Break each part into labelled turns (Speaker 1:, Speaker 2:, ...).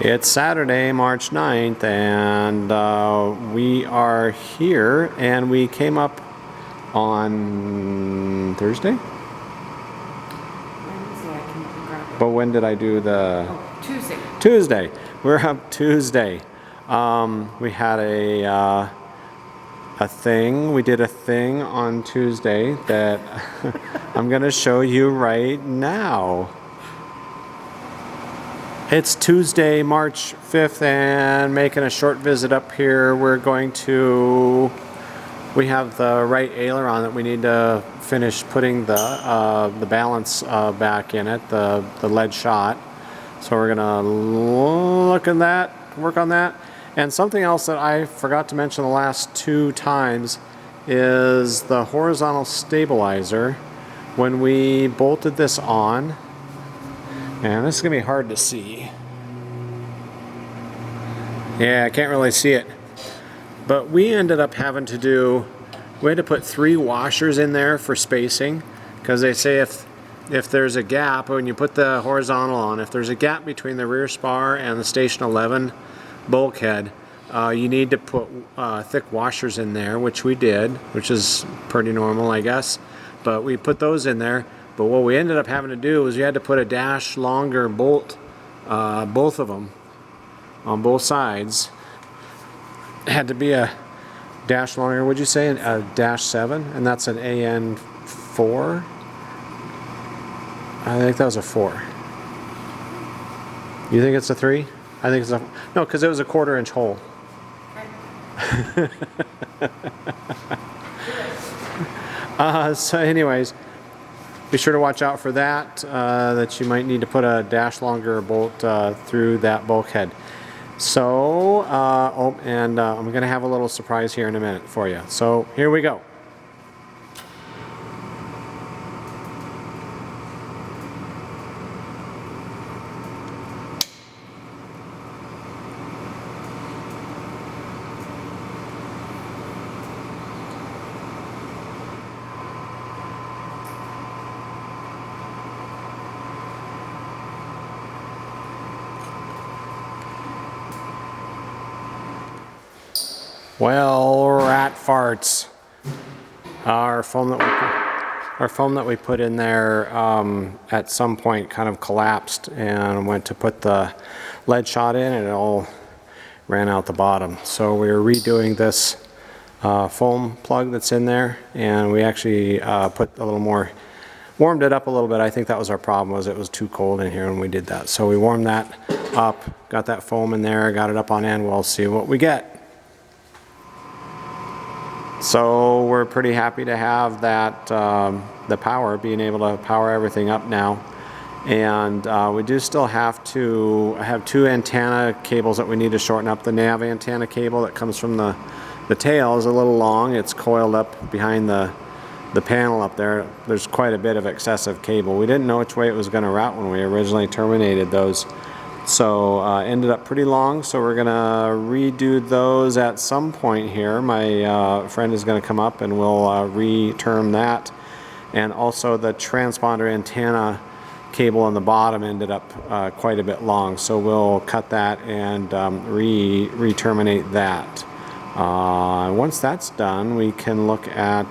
Speaker 1: It's Saturday, March 9th, and we are here, and we came up on Thursday?
Speaker 2: Wednesday, I can grab it.
Speaker 1: But when did I do the...
Speaker 2: Oh, Tuesday.
Speaker 1: Tuesday. We're up Tuesday. We had a thing. We did a thing on Tuesday that I'm going to show you right now. It's Tuesday, March 5th, and making a short visit up here. We have the right aileron that we need to finish putting the balance back in it, the lead shot. So we're gonna look at that, work on that. And something else that I forgot to mention the last two times is the horizontal stabilizer. When we bolted this on, and this is gonna be hard to see. Yeah, I can't really see it. But we ended up having to put 3 washers in there for spacing, because they say if there's a gap, when you put the horizontal on, if there's a gap between the rear spar and the Station 11 bulkhead, you need to put thick washers in there, which we did, which is pretty normal, I guess. But we put those in there. But what we ended up having to do was we had to put a dash longer bolt, both of them, on both sides. It had to be a dash longer, would you say, a dash 7? And that's an AN4? I think that was a 4. You think it's a 3? I think it's a... No, because it was a 1/4 inch hole. So anyways, be sure to watch out for that, that you might need to put a dash longer bolt through that bulkhead. So, I'm going to have a little surprise here in a minute for you. So here we go. Well, rat farts. Our foam that we put in there at some point kind of collapsed, and went to put the lead shot in, and it all ran out the bottom. So we were redoing this foam plug that's in there, and we actually put a little more, warmed it up a little bit. I think that was our problem, was it was too cold in here when we did that. So we warmed that up, got that foam in there, got it up on end. We'll see what we get. So we're pretty happy to have that, the power, being able to power everything up now. And we do still have to have 2 antenna cables that we need to shorten up. The nav antenna cable that comes from the tail is a little long. It's coiled up behind the panel up there. There's quite a bit of excessive cable. We didn't know which way it was going to route when we originally terminated those. So ended up pretty long, so we're gonna redo those at some point here. My friend is gonna come up and we'll re-term that. And also the transponder antenna cable on the bottom ended up quite a bit long, so we'll cut that and re-terminate that. Once that's done, we can look at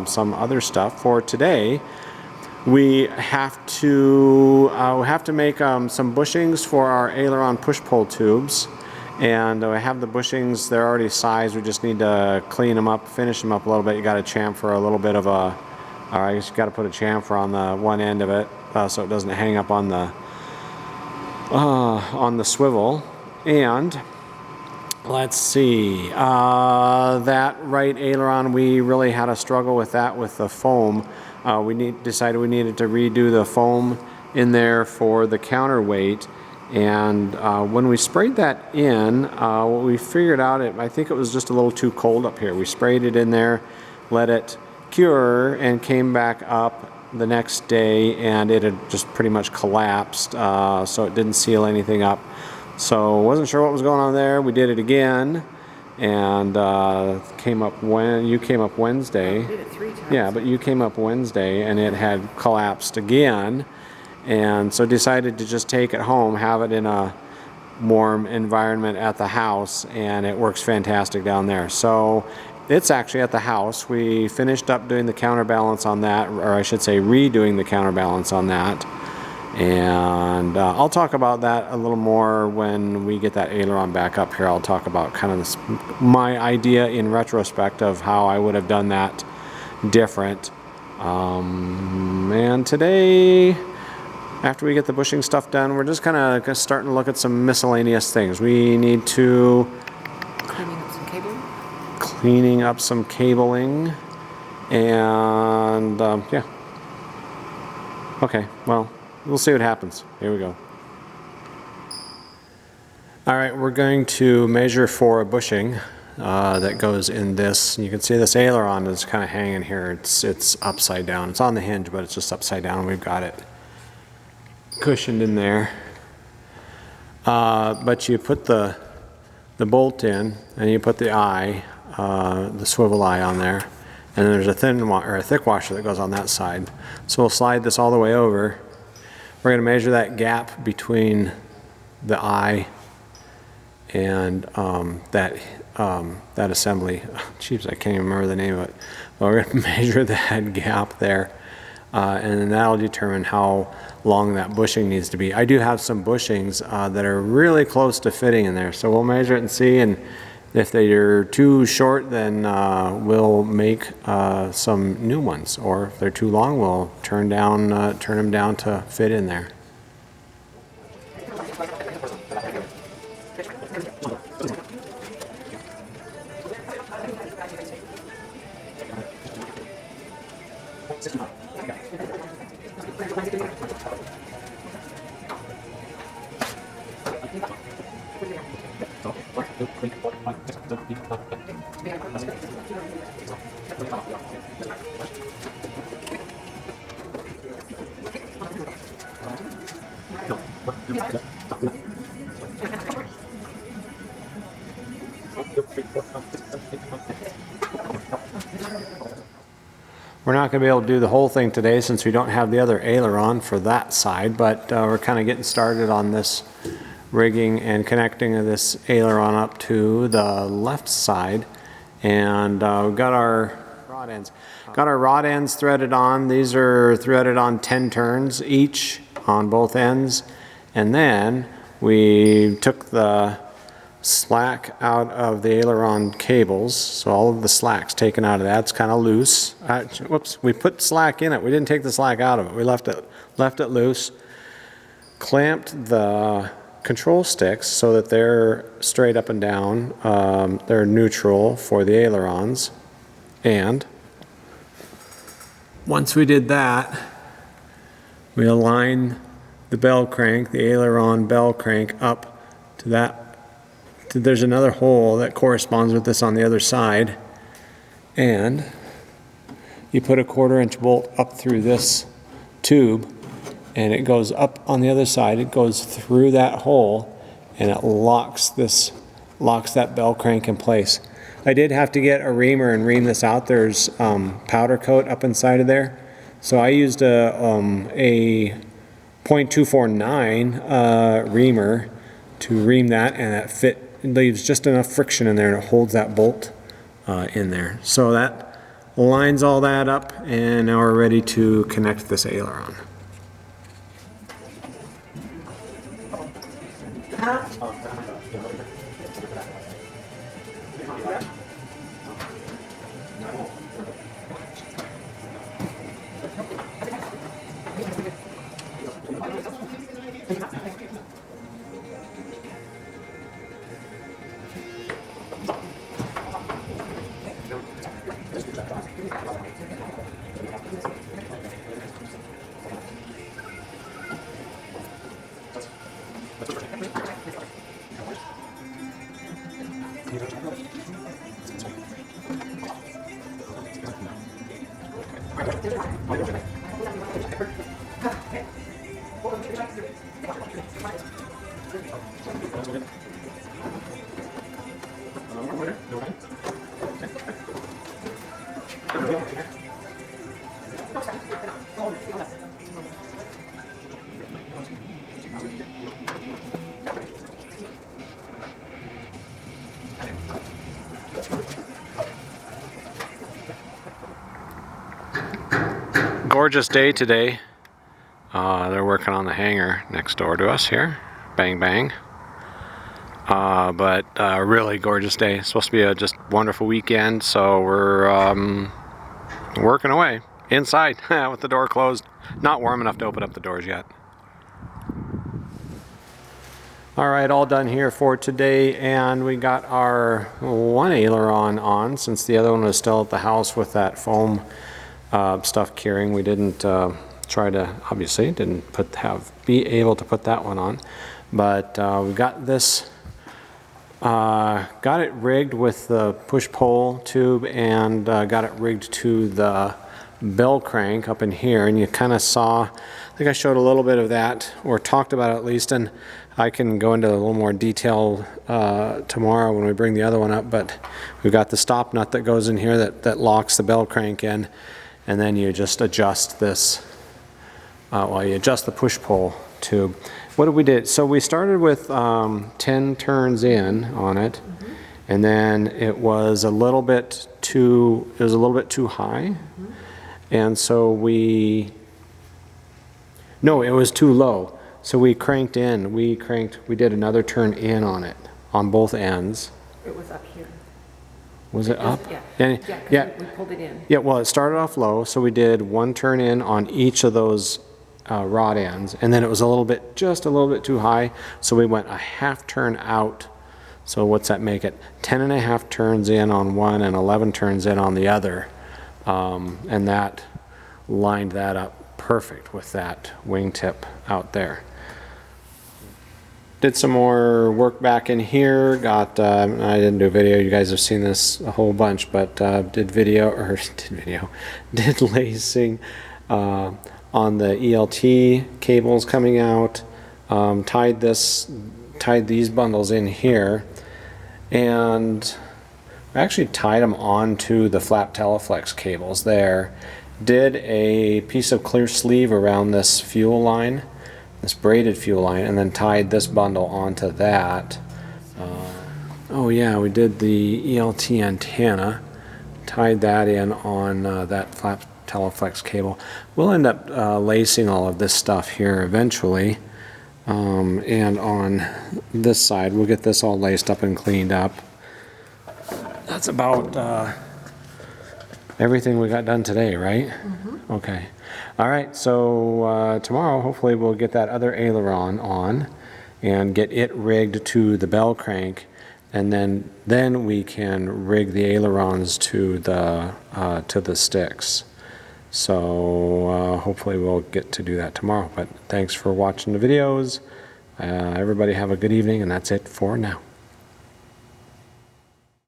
Speaker 1: some other stuff. For today, we have to make some bushings for our Aileron push-pull tubes, and I have the bushings. They're already sized. We just need to clean them up, finish them up a little bit. You got to chamfer a little bit of a, or I guess you got to put a chamfer on the one end of it so it doesn't hang up on the swivel. And let's see, that right aileron, we really had a struggle with that with the foam. We decided we needed to redo the foam in there for the counterweight, and when we sprayed that in, what we figured out, I think it was just a little too cold up here. We sprayed it in there, let it cure, and came back up the next day, and it had just pretty much collapsed, so it didn't seal anything up. So wasn't sure what was going on there. We did it again, and you came up Wednesday.
Speaker 2: I did it 3 times.
Speaker 1: Yeah, but you came up Wednesday and it had collapsed again, and so decided to just take it home, have it in a warm environment at the house, and it works fantastic down there. So it's actually at the house. We finished up doing the counterbalance on that, or I should say redoing the counterbalance on that. And I'll talk about that a little more when we get that aileron back up here. I'll talk about kind of this, my idea in retrospect of how I would have done that different. And today, after we get the bushing stuff done, we're just kind of starting to look at some miscellaneous things. We need to cleaning up some cabling, and yeah. Okay, well, we'll see what happens. Here we go. All right, we're going to measure for a bushing that goes in this. You can see this aileron is kind of hanging here. It's upside down. It's on the hinge, but it's just upside down. We've got it cushioned in there. But you put the bolt in, and you put the eye, the swivel eye on there, and then there's a thick washer that goes on that side. So we'll slide this all the way over. We're going to measure that gap between the eye and that assembly. Jeez, I can't even remember the name of it. But we're going to measure that gap there, and then that'll determine how long that bushing needs to be. I do have some bushings that are really close to fitting in there, so we'll measure it and see. And if they're too short, then we'll make some new ones, or if they're too long, we'll turn them down to fit in there. We're not going to be able to do the whole thing today since we don't have the other aileron for that side, but we're kind of getting started on this rigging and connecting of this aileron up to the left side. And we've got our rod ends. Got our rod ends threaded on. These are threaded on 10 turns each on both ends. And then we took the slack out of the aileron cables, so all of the slack's taken out of that. It's kind of loose. Whoops, we put slack in it. We didn't take the slack out of it. We left it loose. Clamped the control sticks so that they're straight up and down. They're neutral for the ailerons. And once we did that, we align the bell crank, the aileron bell crank, up to that. There's another hole that corresponds with this on the other side, and you put a 1/4 inch bolt up through this tube, and it goes up on the other side. It goes through that hole, and it locks that bell crank in place. I did have to get a reamer and ream this out. There's powder coat up inside of there, so I used a .249 reamer to ream that, and it leaves just enough friction in there, and it holds that bolt in there. So that lines all that up, and now we're ready to connect this aileron. Gorgeous day today. They're working on the hangar next door to us here. Bang bang. But really gorgeous day. It's supposed to be a just wonderful weekend, so we're working away inside with the door closed. Not warm enough to open up the doors yet. All right, all done here for today, and we got our one aileron on since the other one was still at the house with that foam stuff curing. We didn't try to, obviously didn't be able to put that one on, but we got this got it rigged with the push-pull tube, and got it rigged to the bell crank up in here, and you kind of saw, I think I showed a little bit of that, or talked about it at least, and I can go into a little more detail tomorrow when we bring the other one up, but we've got the stop nut that goes in here that locks the bell crank in, and then you just adjust this, well, you adjust the push-pull tube. What did we do? So we started with 10 turns in on it, and then it was a little bit too high, and so it was too low. So we cranked in, we did another turn in on it, on both ends.
Speaker 2: It was up here.
Speaker 1: Was it up?
Speaker 2: Yeah, we pulled it in.
Speaker 1: Yeah, well, it started off low, so we did one turn in on each of those rod ends, and then it was just a little bit too high, so we went a half turn out. So what's that make it? 10.5 turns in on one and 11 turns in on the other, and that lined that up perfect with that wingtip out there. Did some more work back in here. Got I didn't do a video. You guys have seen this a whole bunch, but did lacing on the ELT cables coming out. Tied these bundles in here, and I actually tied them onto the flap Teleflex cables there. Did a piece of clear sleeve around this fuel line, this braided fuel line, and then tied this bundle onto that. Oh yeah, we did the ELT antenna, tied that in on that flap Teleflex cable. We'll end up lacing all of this stuff here eventually, and on this side we'll get this all laced up and cleaned up. That's about everything we got done today, right? Okay. All right, so tomorrow hopefully we'll get that other aileron on and get it rigged to the bell crank, and then we can rig the ailerons to the sticks. So hopefully we'll get to do that tomorrow. But thanks for watching the videos. Everybody have a good evening, and that's it for now.